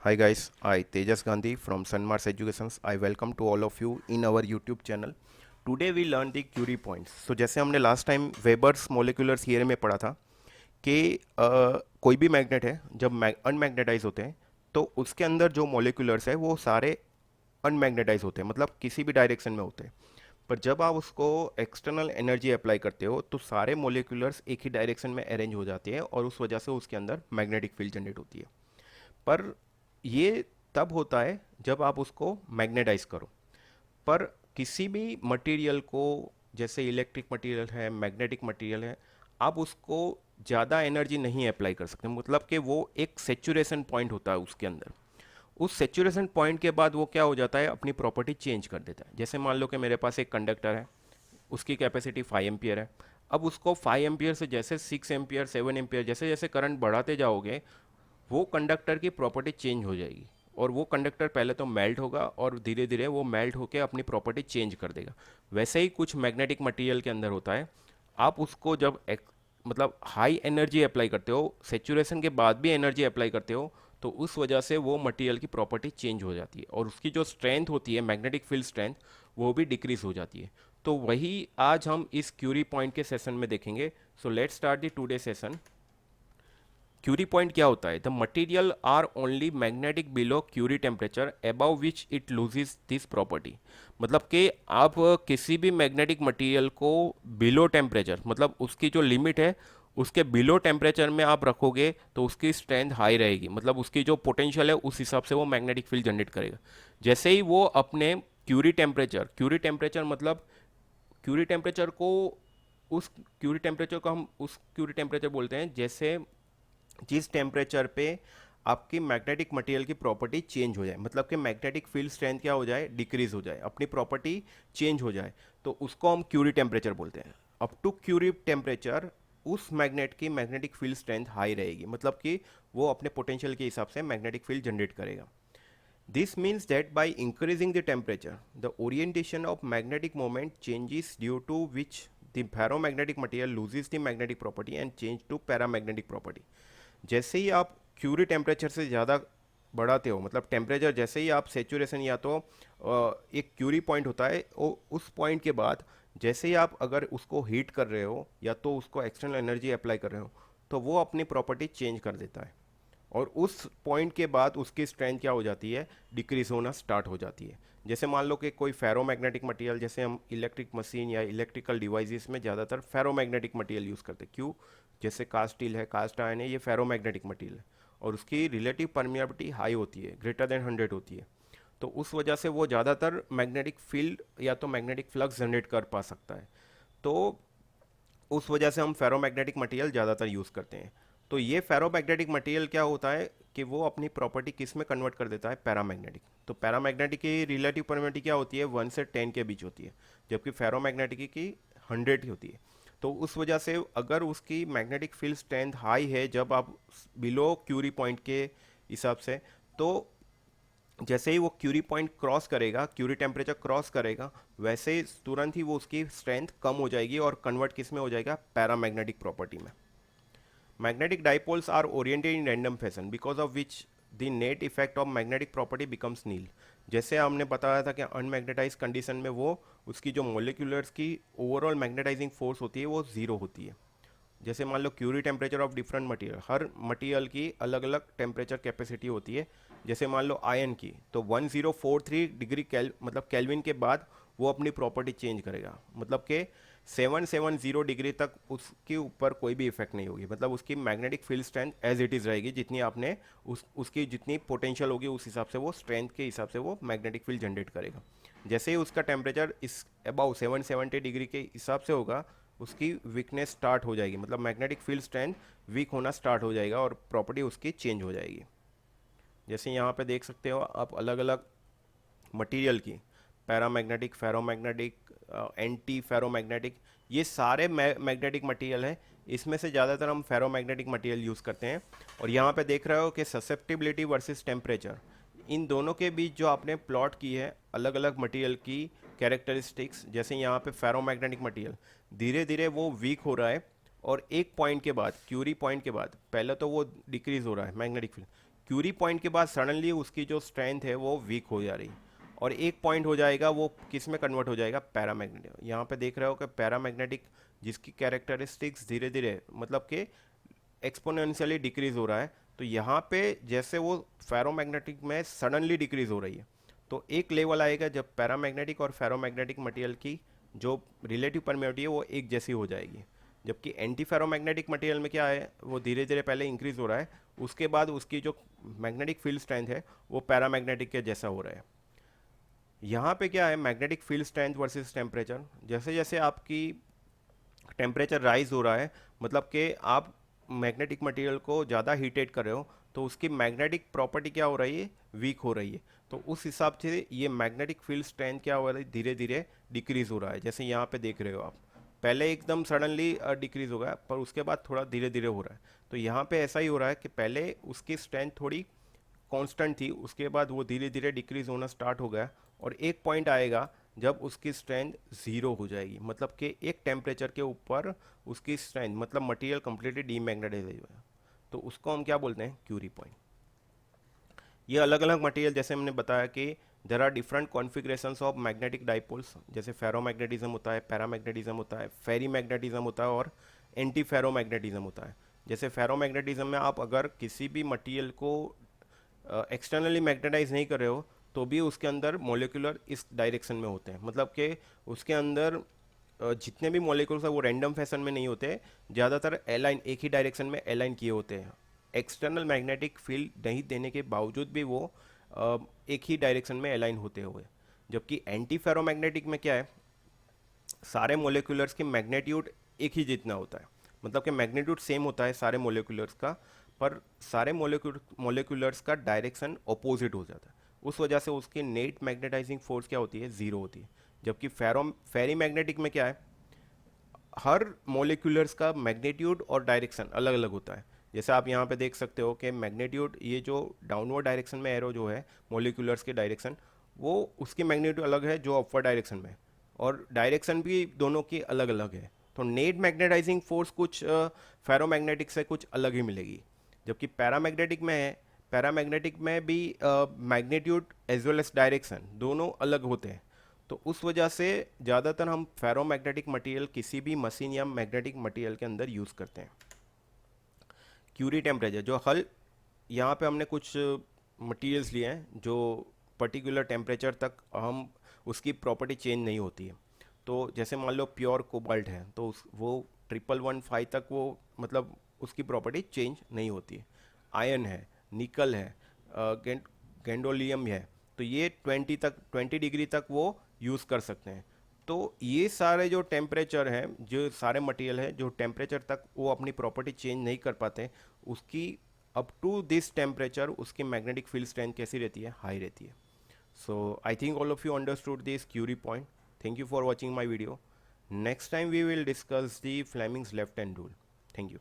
Hi guys, I Tejas Gandhi from Sunmars Educations. I welcome to all of you in our YouTube channel. Today we learn the Curie points. So जैसे हमने last time Weber's molecular theory में पढ़ा था कि कोई भी magnet है जब अनमैग्नेटाइज होते हैं तो उसके अंदर जो मोलिकुलर्स है वो सारे अनमैग्नेटाइज होते हैं, मतलब किसी भी डायरेक्शन में होते हैं। पर जब आप उसको एक्सटर्नल एनर्जी अप्लाई करते हो तो सारे मोलिकुलर्स एक ही डायरेक्शन में अरेंज हो जाते हैं और उस वजह से उसके अंदर मैग्नेटिक फील्ड जनरेट होती है। पर ये तब होता है जब आप उसको मैग्नेटाइज करो। पर किसी भी मटेरियल को, जैसे इलेक्ट्रिक मटेरियल है, मैग्नेटिक मटेरियल है, आप उसको ज़्यादा एनर्जी नहीं अप्लाई कर सकते। मतलब कि वो एक सेचुरेशन पॉइंट होता है उसके अंदर। उस सेचुरेशन पॉइंट के बाद वो क्या हो जाता है, अपनी प्रॉपर्टी चेंज कर देता है। जैसे मान लो कि मेरे पास एक कंडक्टर है, उसकी कैपेसिटी 5 एम्पियर है। अब उसको 5 एम्पियर से जैसे 6 एम्पियर, 7 एम्पियर, जैसे जैसे करंट बढ़ाते जाओगे वो कंडक्टर की प्रॉपर्टी चेंज हो जाएगी। और वो कंडक्टर पहले तो मेल्ट होगा और धीरे धीरे वो मेल्ट होकर अपनी प्रॉपर्टी चेंज कर देगा। वैसे ही कुछ मैग्नेटिक मटेरियल के अंदर होता है। आप उसको जब मतलब हाई एनर्जी अप्लाई करते हो, सेचुरेशन के बाद भी एनर्जी अप्लाई करते हो, तो उस वजह से वो मटेरियल की प्रॉपर्टी चेंज हो जाती है और उसकी जो स्ट्रेंथ होती है, मैग्नेटिक फील्ड स्ट्रेंथ, वो भी डिक्रीज हो जाती है। तो वही आज हम इस क्यूरी पॉइंट के सेशन में देखेंगे। So let's start the today session. Curie point क्या होता है? The material are only magnetic below Curie temperature above which it looses this property. मतलब कि आप किसी भी मैग्नेटिक मटेरियल को बिलो टेम्परेचर, मतलब उसकी जो लिमिट है उसके बिलो टेम्परेचर में आप रखोगे तो उसकी स्ट्रेंथ हाई रहेगी। मतलब उसकी जो पोटेंशियल है उस हिसाब से वो मैग्नेटिक फील्ड जनरेट करेगा। जैसे ही वो अपने क्यूरी टेम्परेचर मतलब क्यूरी टेम्परेचर को उस क्यूरी टेम्परेचर को हम उस क्यूरी टेम्परेचर बोलते हैं जैसे जिस टेम्परेचर पे आपकी मैग्नेटिक मटेरियल की प्रॉपर्टी चेंज हो जाए, मतलब कि मैग्नेटिक फील्ड स्ट्रेंथ क्या हो जाए, डिक्रीज हो जाए, अपनी प्रॉपर्टी चेंज हो जाए, तो उसको हम क्यूरी टेम्परेचर बोलते हैं। अप टू क्यूरी टेम्परेचर उस मैग्नेट की मैग्नेटिक फील्ड स्ट्रेंथ हाई रहेगी, मतलब कि वो अपने पोटेंशियल के हिसाब से मैग्नेटिक फील्ड जनरेट करेगा। This means that by increasing the temperature, the orientation of magnetic moment changes, due to which the ferromagnetic material loses the magnetic property and change to paramagnetic property. जैसे ही आप Curie temperature से ज़्यादा बढ़ाते हो, मतलब temperature जैसे ही आप saturation या तो एक क्यूरी पॉइंट होता है, उस पॉइंट के बाद जैसे ही आप अगर उसको हीट कर रहे हो या तो उसको एक्सटर्नल एनर्जी अप्लाई कर रहे हो, तो वो अपनी प्रॉपर्टी चेंज कर देता है। और उस पॉइंट के बाद उसकी स्ट्रेंथ क्या हो जाती है, डिक्रीज होना स्टार्ट हो जाती है। जैसे मान लो कि कोई फेरोमैग्नेटिक मटेरियल, जैसे हम इलेक्ट्रिक मशीन या इलेक्ट्रिकल डिवाइसेस में ज़्यादातर फेरोमैग्नेटिक मटेरियल यूज़ करते हैं। क्यों? जैसे कास्ट स्टील है, कास्ट आयरन है, ये फेरोमैग्नेटिक मटेरियल है और उसकी रिलेटिव परमिएबिलिटी हाई होती है, ग्रेटर देन 100 होती है। तो उस वजह से वो ज़्यादातर मैग्नेटिक फील्ड या तो मैग्नेटिक फ्लक्स जनरेट कर पा सकता है। तो उस वजह से हम फेरोमैग्नेटिक मटेरियल ज़्यादातर यूज़ करते हैं। तो ये फेरोमैग्नेटिक मटेरियल क्या होता है कि वो अपनी प्रॉपर्टी किस में कन्वर्ट कर देता है, पैरामैग्नेटिक। तो पैरामैग्नेटिक की रिलेटिव परमिटिविटी क्या होती है, 1 से 10 के बीच होती है, जबकि फेरोमैग्नेटिक की 100 ही होती है। तो उस वजह से अगर उसकी मैग्नेटिक फील्ड स्ट्रेंथ हाई है जब आप बिलो क्यूरी पॉइंट के हिसाब से, तो जैसे ही वो क्यूरी पॉइंट क्रॉस करेगा, क्यूरी टेम्परेचर क्रॉस करेगा, वैसे ही तुरंत ही वो उसकी स्ट्रेंथ कम हो जाएगी और कन्वर्ट किस में हो जाएगा, पैरामैग्नेटिक प्रॉपर्टी में। Magnetic dipoles are oriented in random fashion because of which the net effect of magnetic property becomes nil। जैसे हमने बताया था कि अनमैग्नेटाइज कंडीशन में वो उसकी जो मोलिकुलर्स की ओवरऑल मैग्नेटाइजिंग फोर्स होती है वो ज़ीरो होती है। जैसे मान लो Curie temperature of different material, हर मटेरियल की अलग अलग टेम्परेचर कैपेसिटी होती है। जैसे मान लो आयन की, तो 1043 डिग्री मतलब केल्विन के बाद वो अपनी प्रॉपर्टी चेंज करेगा। मतलब कि 770 डिग्री तक उसके ऊपर कोई भी इफेक्ट नहीं होगी, मतलब उसकी magnetic field strength as it is रहेगी। जितनी आपने उसकी जितनी पोटेंशियल होगी उस हिसाब से वो स्ट्रेंथ के हिसाब से वो मैग्नेटिक फील्ड जनरेट करेगा। जैसे ही उसका टेम्परेचर इस अबाउ 770 डिग्री के हिसाब से होगा, उसकी वीकनेस स्टार्ट हो जाएगी, मतलब मैग्नेटिक फील्ड स्ट्रेंथ वीक होना स्टार्ट हो जाएगा और प्रॉपर्टी उसकी चेंज हो जाएगी। जैसे यहाँ पे देख सकते हो आप अलग अलग मटेरियल की, पैरामैग्नेटिक, फेरोमैग्नेटिक, एंटी फेरोमैग्नेटिक, ये सारे मैग्नेटिक मटेरियल है। इसमें से ज़्यादातर हम फेरोमैग्नेटिक मटेरियल यूज़ करते हैं। और यहाँ पे देख रहे हो कि ससेप्टिबिलिटी वर्सेस टेम्परेचर, इन दोनों के बीच जो आपने प्लॉट की है अलग अलग मटेरियल की कैरेक्टरिस्टिक्स। जैसे यहाँ पे फेरोमैग्नेटिक मटेरियल धीरे धीरे वो वीक हो रहा है और एक पॉइंट के बाद, क्यूरी पॉइंट के बाद, पहले तो वो डिक्रीज हो रहा है मैग्नेटिक फील्ड, क्यूरी पॉइंट के बाद सडनली उसकी जो स्ट्रेंथ है वो वीक हो जा रही, और एक पॉइंट हो जाएगा वो किस में कन्वर्ट हो जाएगा, पैरामैग्नेटिक। यहाँ पे देख रहे हो कि पैरामैग्नेटिक जिसकी कैरेक्टरिस्टिक्स धीरे धीरे मतलब कि एक्सपोनेंशियली डिक्रीज हो रहा है, तो यहाँ पे जैसे वो फेरोमैग्नेटिक में सडनली डिक्रीज हो रही है, तो एक लेवल आएगा जब पैरामैग्नेटिक और फेरोमैग्नेटिक मटेरियल की जो रिलेटिव परमिटिविटी है वो एक जैसी हो जाएगी। जबकि एंटी फेरोमैग्नेटिक मटेरियल में क्या है, वो धीरे धीरे पहले इंक्रीज हो रहा है, उसके बाद उसकी जो मैग्नेटिक फील्ड स्ट्रेंथ है वो पैरामैग्नेटिक के जैसा हो रहा है। यहाँ पे क्या है, magnetic field strength versus temperature. जैसे जैसे आपकी टेम्परेचर राइज हो रहा है, मतलब कि आप मैग्नेटिक मटेरियल को ज़्यादा हीटेड कर रहे हो, तो उसकी मैग्नेटिक प्रॉपर्टी क्या हो रही है, वीक हो रही है। तो उस हिसाब से ये मैग्नेटिक फील्ड स्ट्रेंथ क्या हो रहा है, धीरे धीरे डिक्रीज हो रहा है। जैसे यहाँ पे देख रहे हो आप, पहले एकदम सडनली डिक्रीज हो गया, पर उसके बाद थोड़ा धीरे धीरे हो रहा है। तो यहाँ पे ऐसा ही हो रहा है कि पहले उसकी स्ट्रेंथ थोड़ी कांस्टेंट थी, उसके बाद वो धीरे धीरे डिक्रीज होना स्टार्ट हो गया, और एक पॉइंट आएगा जब उसकी स्ट्रेंथ ज़ीरो हो जाएगी, मतलब कि एक टेम्परेचर के ऊपर उसकी स्ट्रेंथ मतलब मटेरियल कंप्लीटली डीमैग्नेटाइज हो जाएगा। तो उसको हम क्या बोलते हैं, क्यूरी पॉइंट। ये अलग अलग मटेरियल, जैसे हमने बताया कि there are different configurations of magnetic dipoles, जैसे फेरोमैग्नेटिज्म होता है, पैरामैग्नेटिज्म होता है, फेरीमैग्नेटिज्म होता है, और एंटी फेरोमैग्नेटिज्म होता है। जैसे फेरोमैग्नेटिज्म में आप अगर किसी भी मटेरियल को एक्सटर्नली मैग्नेटाइज नहीं कर रहे हो, तो भी उसके अंदर मोलिकुलर इस डायरेक्शन में होते हैं, मतलब कि उसके अंदर जितने भी मोलिकुल्स हैं वो रैंडम फैशन में नहीं होते, ज़्यादातर अलाइन एक ही डायरेक्शन में अलाइन किए होते हैं। एक्सटर्नल मैग्नेटिक फील्ड नहीं देने के बावजूद भी वो एक ही डायरेक्शन में अलाइन होते हुए। जबकि एंटी फेरोमैग्नेटिक में क्या है, सारे मोलिकुलर्स की मैग्नेट्यूड एक ही जितना होता है, मतलब कि मैग्नीट्यूड सेम होता है सारे मोलिकुलर्स का, पर सारे मोलिकुलर्स का डायरेक्शन अपोजिट हो जाता है। उस वजह से उसकी नेट मैग्नेटाइजिंग फोर्स क्या होती है, ज़ीरो होती है। जबकि फेरी मैग्नेटिक में क्या है, हर मोलिकुलर्स का मैग्नीट्यूड और डायरेक्शन अलग अलग होता है। जैसे आप यहाँ पे देख सकते हो कि मैग्नीट्यूड, ये जो डाउनवर्ड डायरेक्शन में एरो जो है मोलिकुलर्स के डायरेक्शन, वो उसकी मैग्नीट्यूड अलग है जो अपवर्ड डायरेक्शन में है, और डायरेक्शन भी दोनों की अलग अलग है। तो नेट मैग्नेटाइजिंग फोर्स कुछ फेरोमैग्नेटिक से कुछ अलग ही मिलेगी। जबकि पैरामैग्नेटिक में है, पैरामैग्नेटिक में भी magnitude as well as direction दोनों अलग होते हैं। तो उस वजह से ज़्यादातर हम फेरोमैग्नेटिक मटेरियल किसी भी मशीन या मैग्नेटिक मटेरियल के अंदर यूज़ करते हैं। क्यूरी टेम्परेचर जो हल, यहाँ पे हमने कुछ मटेरियल्स लिए हैं जो पर्टिकुलर टेम्परेचर तक हम उसकी प्रॉपर्टी चेंज नहीं होती है। तो जैसे मान लो प्योर कोबाल्ट है, तो वो 1115 तक वो मतलब उसकी प्रॉपर्टी चेंज नहीं होती है। आयरन है, निकल है, गैंडोलियम है, तो ये 20 डिग्री तक वो यूज़ कर सकते हैं। तो ये सारे जो टेम्परेचर हैं, जो सारे मटेरियल हैं जो टेम्परेचर तक वो अपनी प्रॉपर्टी चेंज नहीं कर पाते, उसकी अप टू दिस टेम्परेचर उसकी मैग्नेटिक फील्ड स्ट्रेंथ कैसी रहती है, हाई रहती है। So I think all of you understood this Curie point. Thank you for watching my video. Next time we will discuss the Fleming's left hand rule. Thank you.